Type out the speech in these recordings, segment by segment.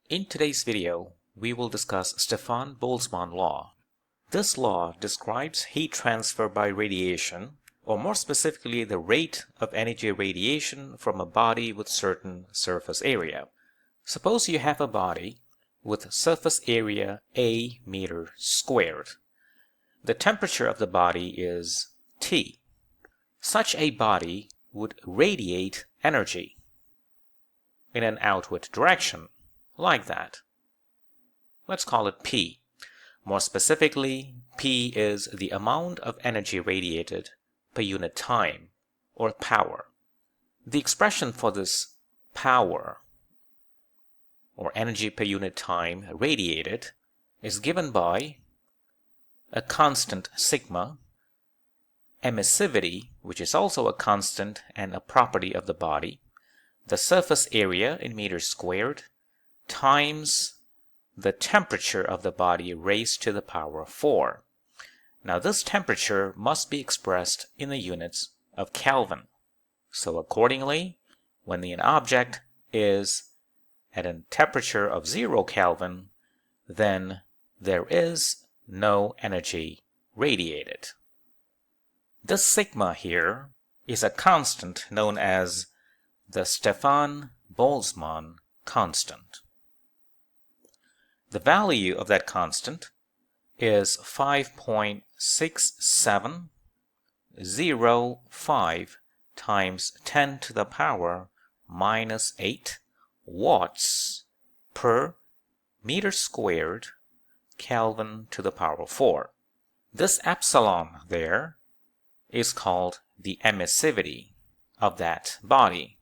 In today's video, we will discuss Stefan-Boltzmann law. This law describes heat transfer by radiation, or more specifically the rate of energy radiation from a body with certain surface area. Suppose you have a body with surface area A meter squared. The temperature of the body is T. Such a body would radiate energy in an outward direction, like that. Let's call it P. More specifically, P is the amount of energy radiated per unit time, or power. The expression for this power, or energy per unit time radiated, is given by a constant sigma, emissivity, which is also a constant and a property of the body, the surface area in meters squared, times the temperature of the body raised to the power of 4. Now this temperature must be expressed in the units of Kelvin. So accordingly, when an object is at a temperature of 0 Kelvin, then there is no energy radiated. This sigma here is a constant known as the Stefan-Boltzmann constant. The value of that constant is 5.6705 times 10 to the power minus 8 watts per meter squared Kelvin to the power of 4. This epsilon there is called the emissivity of that body.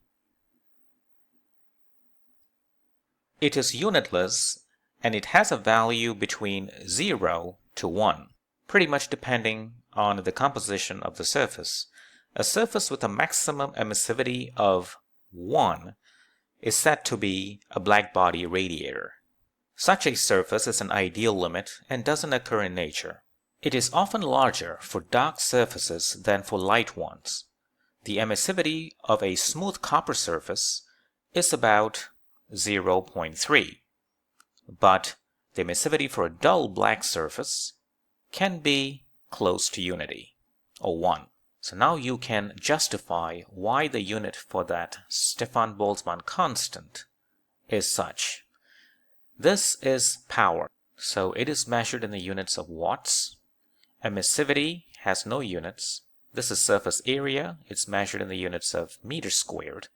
It is unitless and it has a value between 0 to 1, pretty much depending on the composition of the surface. A surface with a maximum emissivity of 1 is said to be a blackbody radiator. Such a surface is an ideal limit and doesn't occur in nature. It is often larger for dark surfaces than for light ones. The emissivity of a smooth copper surface is about 0.3. But the emissivity for a dull black surface can be close to unity, or 1. So now you can justify why the unit for that Stefan-Boltzmann constant is such. This is power, so it is measured in the units of watts. Emissivity has no units. This is surface area. It's measured in the units of meters squared.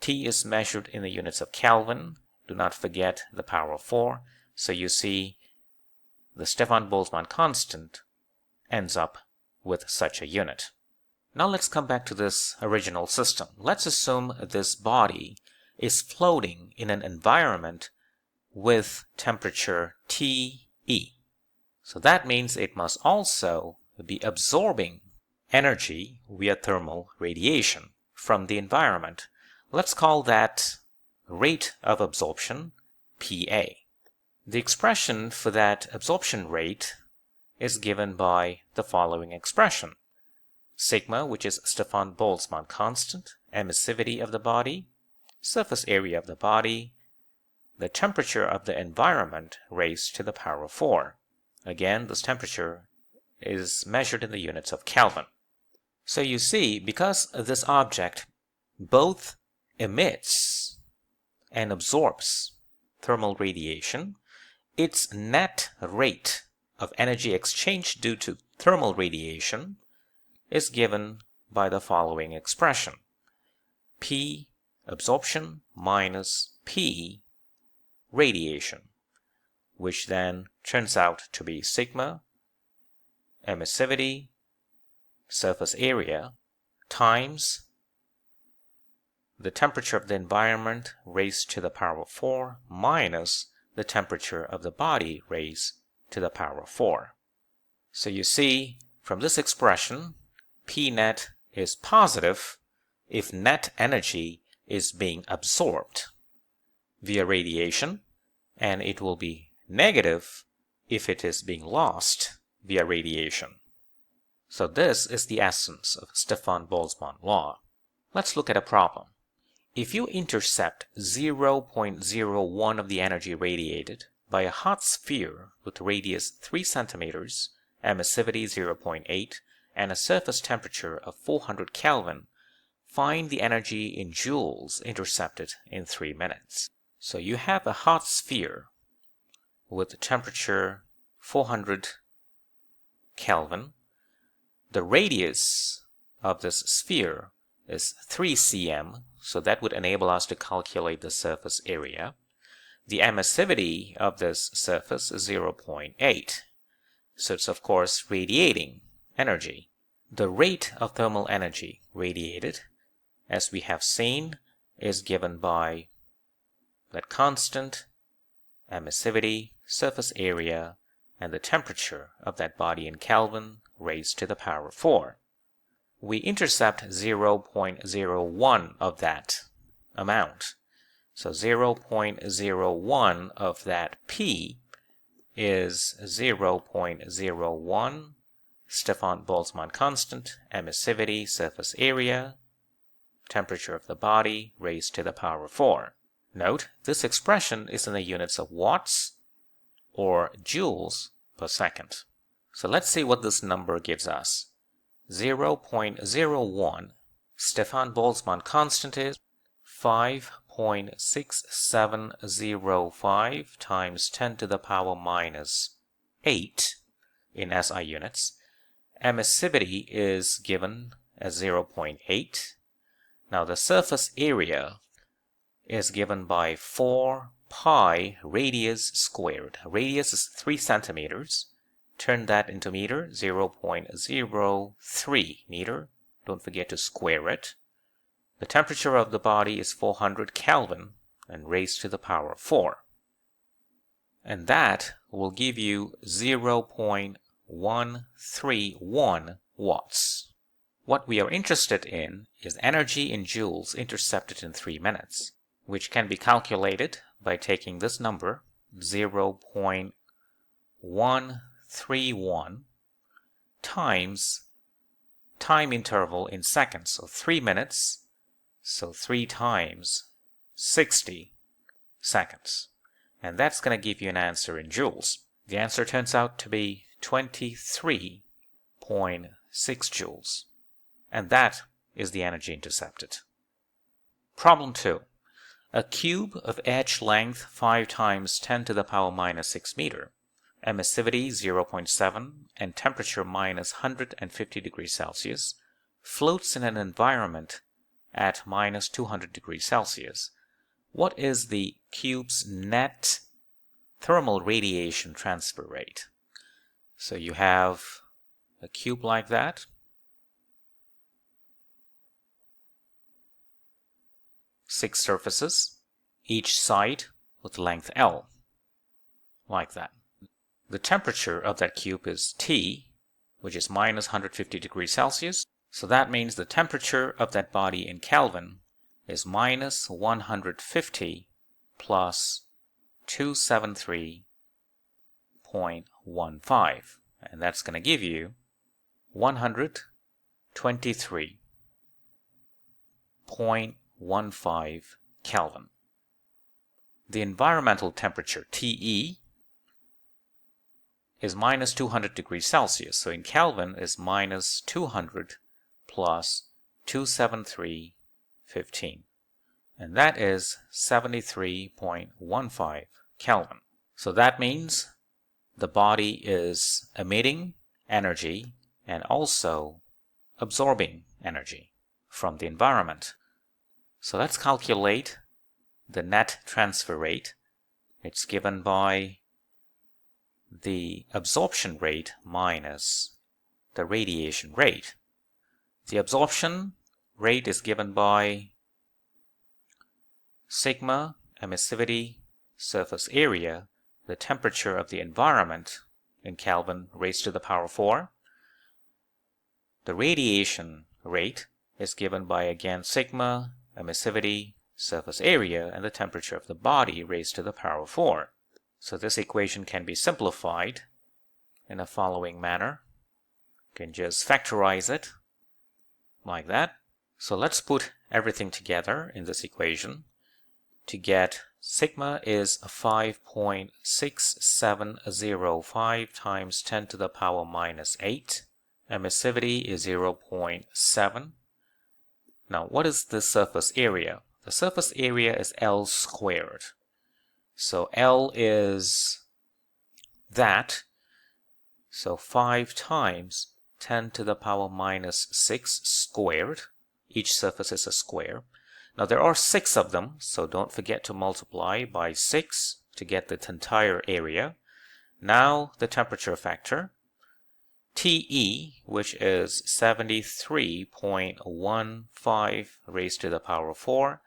T is measured in the units of Kelvin. Do not forget the power of 4. So you see the Stefan-Boltzmann constant ends up with such a unit. Now let's come back to this original system. Let's assume this body is floating in an environment with temperature TE. So that means it must also be absorbing energy via thermal radiation from the environment. Let's call that rate of absorption PA. The expression for that absorption rate is given by the following expression. Sigma, which is Stefan-Boltzmann constant, emissivity of the body, surface area of the body, the temperature of the environment raised to the power of 4. Again, this temperature is measured in the units of Kelvin. So you see, because this object both emits and absorbs thermal radiation, its net rate of energy exchange due to thermal radiation is given by the following expression. P absorption minus P radiation, which then turns out to be sigma emissivity surface area times the temperature of the environment raised to the power of 4 minus the temperature of the body raised to the power of 4. So you see from this expression, P net is positive if net energy is being absorbed via radiation, and it will be negative if it is being lost via radiation. So this is the essence of Stefan-Boltzmann law. Let's look at a problem. If you intercept 0.01 of the energy radiated by a hot sphere with radius 3 centimeters, emissivity 0.8, and a surface temperature of 400 Kelvin, find the energy in joules intercepted in 3 minutes. So you have a hot sphere with temperature 400 Kelvin. The radius of this sphere is 3 cm, so that would enable us to calculate the surface area. The emissivity of this surface is 0.8, so it's of course radiating energy. The rate of thermal energy radiated, as we have seen, is given by that constant, emissivity, surface area, and the temperature of that body in Kelvin raised to the power 4. We intercept 0.01 of that amount. So 0.01 of that P is 0.01 Stefan-Boltzmann constant, emissivity, surface area, temperature of the body raised to the power 4. Note, this expression is in the units of watts or joules per second. So let's see what this number gives us. 0.01 Stefan-Boltzmann constant is 5.6705 times 10 to the power minus 8 in SI units. Emissivity is given as 0.8. Now the surface area is given by 4 pi radius squared. Radius is 3 centimeters. Turn that into meter, 0.03 meter. Don't forget to square it. The temperature of the body is 400 Kelvin and raised to the power 4. And that will give you 0.131 watts. What we are interested in is energy in joules intercepted in 3 minutes, which can be calculated by taking this number, 0.131 times time interval in seconds, so 3 minutes, so 3 times 60 seconds. And that's going to give you an answer in joules. The answer turns out to be 23.6 joules. And that is the energy intercepted. Problem 2. A cube of edge length 5 times 10 to the power minus 6 meter, emissivity 0.7 and temperature minus 150 degrees Celsius, floats in an environment at minus 200 degrees Celsius. What is the cube's net thermal radiation transfer rate? So you have a cube like that. Six surfaces, each side with length L, like that. The temperature of that cube is T, which is minus 150 degrees Celsius. So that means the temperature of that body in Kelvin is minus 150 plus 273.15. And that's going to give you 123.15 Kelvin. The environmental temperature, TE, is minus 200 degrees Celsius. So in Kelvin is minus 200 plus 273.15. And that is 73.15 Kelvin. So that means the body is emitting energy and also absorbing energy from the environment. So let's calculate the net transfer rate. It's given by the absorption rate minus the radiation rate. The absorption rate is given by sigma, emissivity, surface area, the temperature of the environment in Kelvin raised to the power 4. The radiation rate is given by, again, sigma, emissivity, surface area, and the temperature of the body raised to the power 4. So this equation can be simplified in the following manner. You can just factorize it like that. So let's put everything together in this equation to get sigma is 5.6705 times 10 to the power minus 8. Emissivity is 0.7. Now, what is the surface area? The surface area is L squared. So L is that. So 5 times 10 to the power minus 6 squared. Each surface is a square. Now there are 6 of them, so don't forget to multiply by 6 to get the entire area. Now the temperature factor. TE, which is 73.15 raised to the power of 4,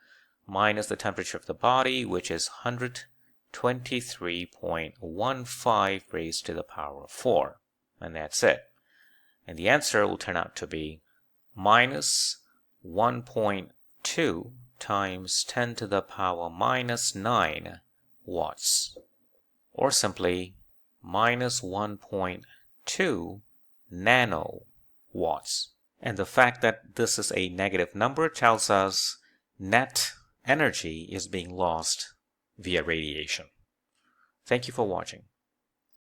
minus the temperature of the body, which is 123.15 raised to the power of 4. And that's it. And the answer will turn out to be minus 1.2 times 10 to the power minus 9 watts. Or simply minus 1.2 nanowatts. And the fact that this is a negative number tells us net energy is being lost via radiation. Thank you for watching.